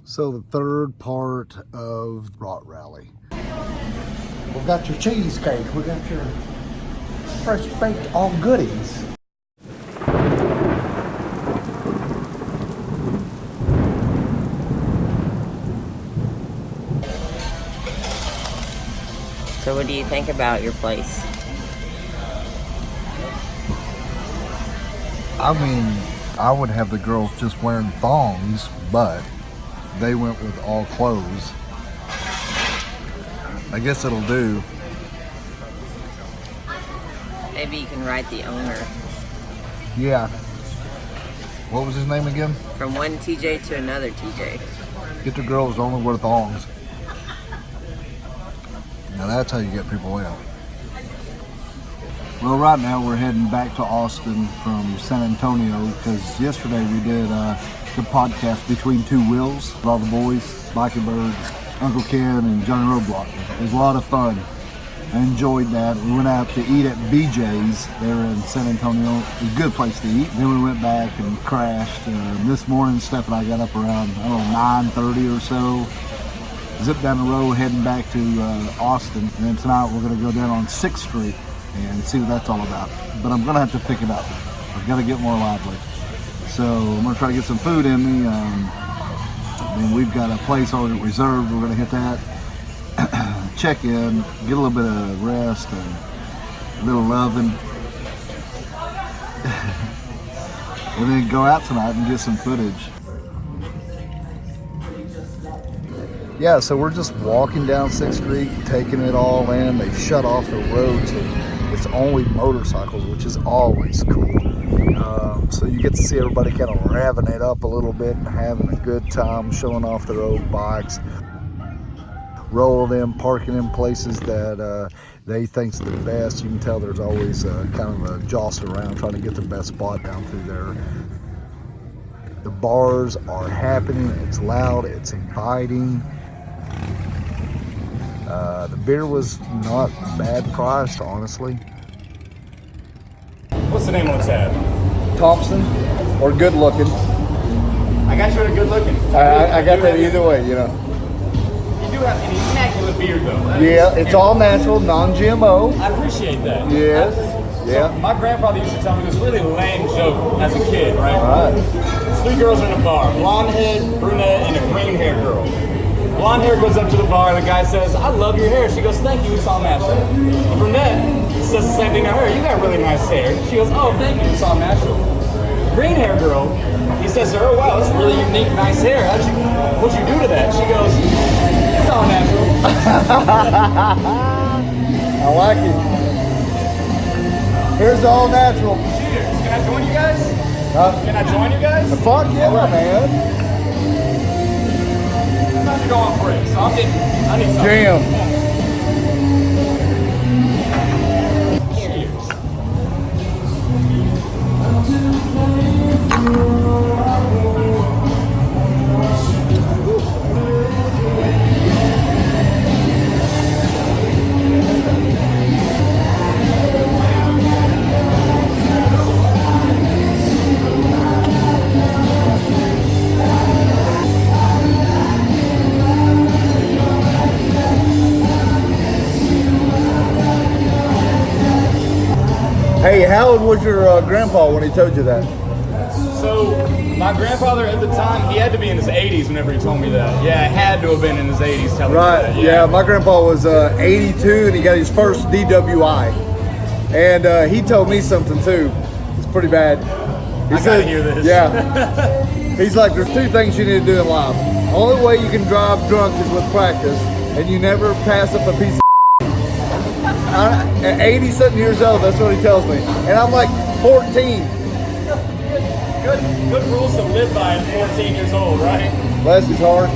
So the third part of Rot Rally. We've got your cheesecake. We got your fresh baked all goodies. So what do you think about your place? I mean, I would have the girls just wearing thongs, but they went with all clothes. I guess it'll do. Maybe you can write the owner. Yeah. What was his name again? From one TJ to another TJ. Get the girls to only wear thongs. Now that's how you get people in. Well, right now we're heading back to Austin from San Antonio because yesterday we did the podcast Between Two Wheels with all the boys, Mikey Bird, Uncle Ken, and Johnny Roadblock. It was a lot of fun. I enjoyed that. We went out to eat at BJ's there in San Antonio. It was a good place to eat. Then we went back and crashed. This morning, Steph and I got up around, 9:30 or so. Zipped down the road, heading back to Austin. And then tonight we're going to go down on 6th Street and see what that's all about. But I'm going to have to pick it up. I've got to get more lively. So I'm going to try to get some food in me. Then we've got a place already reserved. We're going to hit that. Check in, get a little bit of rest and a little loving. And then go out tonight and get some footage. Yeah, so we're just walking down 6th Street, taking it all in. They've shut off the roads. It's only motorcycles, which is always cool. So you get to see everybody kind of revving it up a little bit and having a good time, showing off their old bikes, rolling in, parking in places that they think's the best. You can tell there's always kind of a jostle around trying to get the best spot down through there. The bars are happening. It's loud. It's inviting. The beer was not bad priced, honestly. What's the name on the tab? Thompson or good looking. I got you at a good looking. I got that either way, You do have an immaculate beard though. Yeah, it's all natural, non-GMO. I appreciate that. Yes. Yeah. So my grandfather used to tell me this really lame joke as a kid, right? All right. It's 3 girls in a bar, blonde head, brunette, and a green hair girl. Blonde hair goes up to the bar, and the guy says, "I love your hair." She goes, "Thank you, it's all natural." The brunette says the same thing to her, "You got really nice hair." She goes, "Oh, thank you, it's all natural." Green hair girl, he says to her, "Oh wow, that's really unique, nice hair. What'd you do to that?" She goes, "It's all natural." I like it. Here's all natural. Cheers. Can I join you guys? Can I join you guys? The fuck yeah, man. I'm about to go on break, so I need something. Jam. Cheers. Hey, how old was your grandpa when he told you that? So, my grandfather at the time, he had to be in his 80s whenever he told me that. Yeah, had to have been in his 80s telling me that. Yeah, my grandpa was 82 and he got his first DWI. And he told me something too. It's pretty bad. He I gotta hear this. Yeah. He's like, there's 2 things you need to do in life. Only way you can drive drunk is with practice, and you never pass up a piece of at 80-something years old, that's what he tells me. And I'm like 14. Good rules to live by at 14 years old, right? Bless his heart.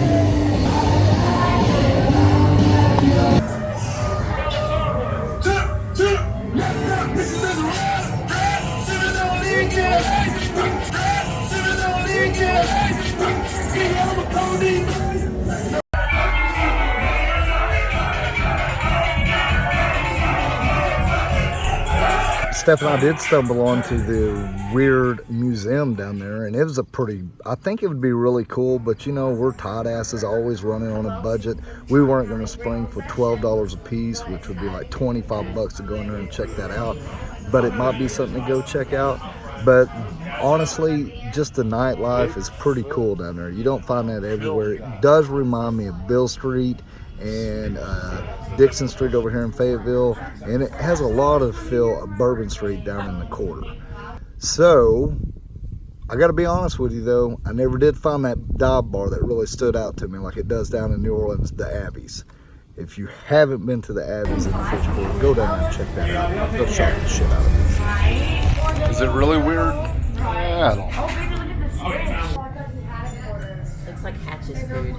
Steph and I did stumble onto the wEiRd Museum down there, and it was I think it would be really cool, but you know, we're tight asses, always running on a budget. We weren't going to spring for $12 a piece, which would be like 25 bucks to go in there and check that out, but it might be something to go check out. But honestly, just the nightlife is pretty cool down there. You don't find that everywhere. It does remind me of Bill Street and Dixon Street over here in Fayetteville, and it has a lot of feel of Bourbon Street down in the quarter. So I got to be honest with you though, I never did find that dive bar that really stood out to me like it does down in New Orleans, the Abbeys. If you haven't been to the Abbeys in Fredericksburg, go down there and check that out. They'll shock the shit out of you. Is it really weird? I don't know. Looks like Hatch's food.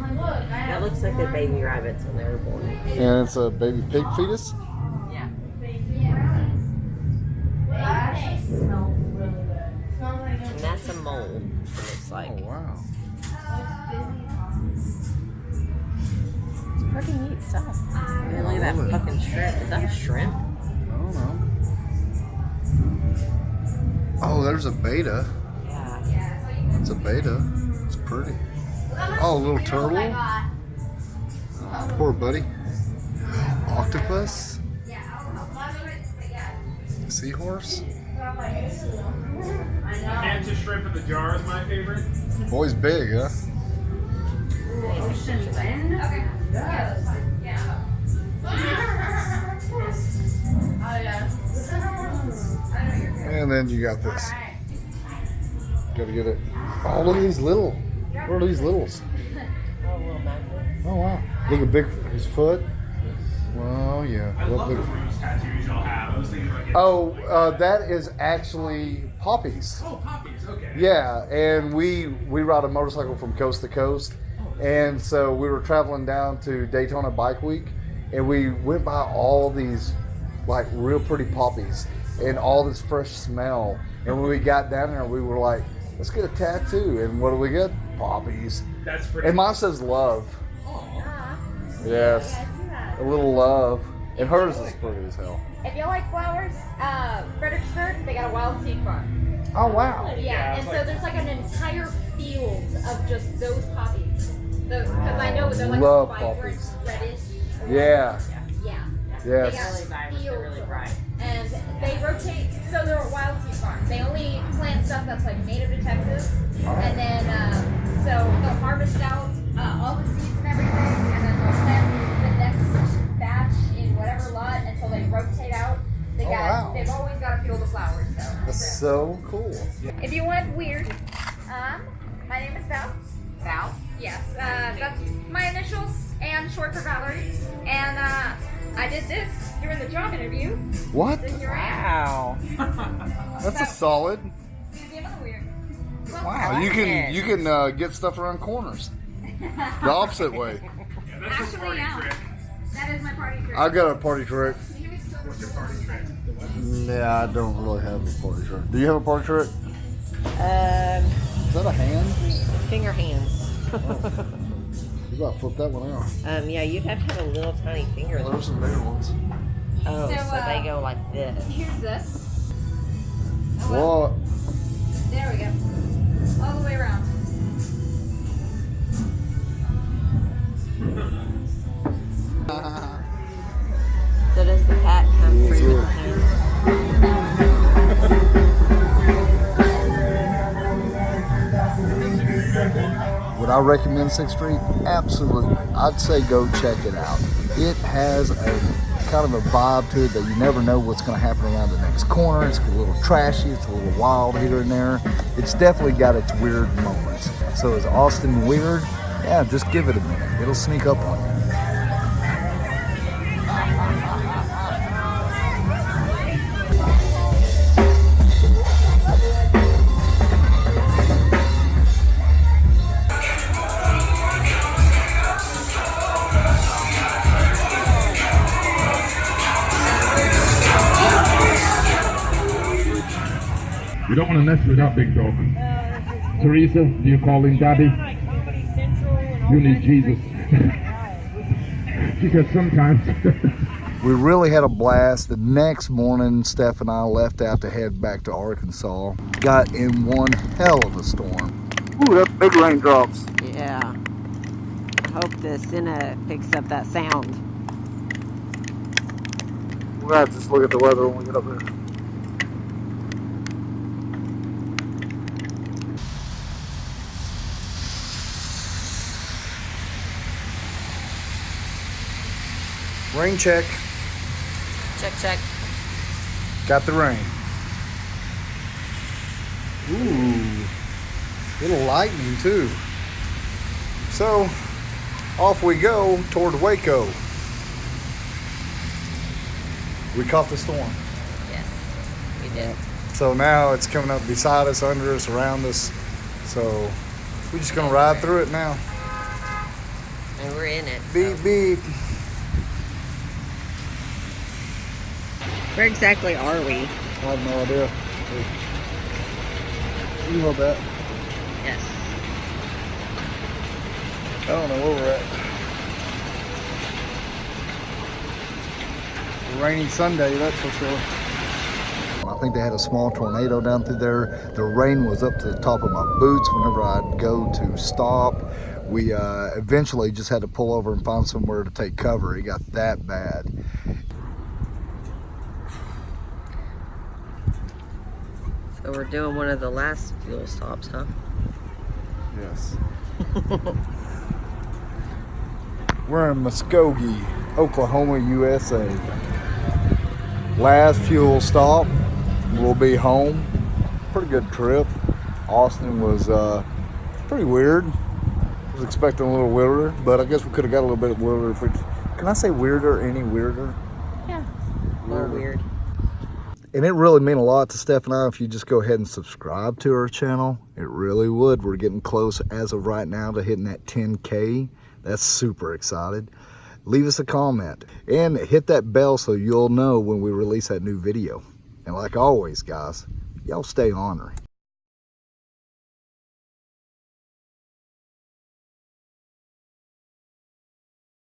That looks like the baby rabbits when they were born. And it's a baby pig fetus? Yeah. And that's a mole, it looks like. Oh, wow. It's pretty neat stuff. And look at that fucking shrimp. Is that a shrimp? I don't know. Oh, there's a beta. Yeah. It's a beta. It's pretty. Oh, a little turtle. Oh, poor buddy. Octopus. Seahorse. Cancer shrimp in the jar is my favorite. Boy's big, huh? And then you got this. Gotta get it. Oh, look at these little. What are these littles? Oh, little magnets. Oh, wow. Look at big, his foot. Well, yeah. I love the bruise tattoos y'all have. I was thinking about getting... Oh, that is actually poppies. Oh, poppies, okay. Yeah, and we ride a motorcycle from coast to coast, and so we were traveling down to Daytona Bike Week, and we went by all these like real pretty poppies and all this fresh smell. And when we got down there, we were like, let's get a tattoo. And what do we get? Poppies. That's pretty And mine says love. Yes, a little love. And hers is pretty as hell. If you like flowers, Fredericksburg, they got a Wildseed farm. Oh, wow. Yeah, and so there's like an entire field of just those poppies. Because I know they're like Love vibrant poppies. reddish. Yeah. Yeah. Yes. They got Really vibrant, they're really bright. And they rotate, so they're a Wildseed farm. They only plant stuff that's like native to Texas. And then, so they'll harvest out all the seeds and everything, and then they'll plant the next batch in whatever lot until they rotate out. Wow. They've always got a field of flowers, though. That's so cool. If you want weird, my name is Val. Val? Yes, that's my initials and short for Valerie. And I did this during the job interview. What? So here I Wow. That's a solid. am. Museum of the Weird. Well, Wow, you can get stuff around corners. The opposite way. Actually, yeah. That is my party trick. I got a party trick. What's your party trick? Yeah, I don't really have a party trick. Do you have a party trick? Is that a hand? Finger hands. You gotta flip that one out. Yeah, you'd have to have a little tiny finger. There's some bigger ones. Oh, So, so they go like this. Here's this. Oh, well. What? There we go. All the way around. So does the cat come free with the hands? Would I recommend 6th Street? Absolutely. I'd say go check it out. It has a kind of a vibe to it that you never know what's going to happen around the next corner. It's a little trashy, it's a little wild here and there. It's definitely got its weird moments. So is Austin weird? Yeah, just give it a minute. It'll sneak up on you. You don't want to mess with that big dog. Teresa, do you call him Daddy? You need Jesus. She said sometimes. We really had a blast. The next morning, Steph and I left out to head back to Arkansas. Got in one hell of a storm. Ooh, that's big raindrops. Yeah. I hope the Senna picks up that sound. We'll have to just look at the weather when we get up there. Rain check. Check. Got the rain. Ooh, little lightning too. So, off we go toward Waco. We caught the storm. Yes, we did. So now it's coming up beside us, under us, around us. So we're just gonna ride through it now. And we're in it. Beep, beep. Where exactly are we? I have no idea. You hold that. Yes. I don't know where we're at. Rainy Sunday, that's for sure. I think they had a small tornado down through there. The rain was up to the top of my boots whenever I'd go to stop. We eventually just had to pull over and find somewhere to take cover. It got that bad. So we're doing one of the last fuel stops, huh? Yes. We're in Muskogee, Oklahoma, USA. Last fuel stop. We'll be home. Pretty good trip. Austin was pretty weird. I was expecting a little weirder, but I guess we could have got a little bit weirder. If we, can I say weirder? Any weirder? Yeah. A little weird. And it really meant a lot to Steph and I if you just go ahead and subscribe to our channel. It really would. We're getting close as of right now to hitting that 10K. That's super excited. Leave us a comment and hit that bell so you'll know when we release that new video. And like always, guys, y'all stay ornery.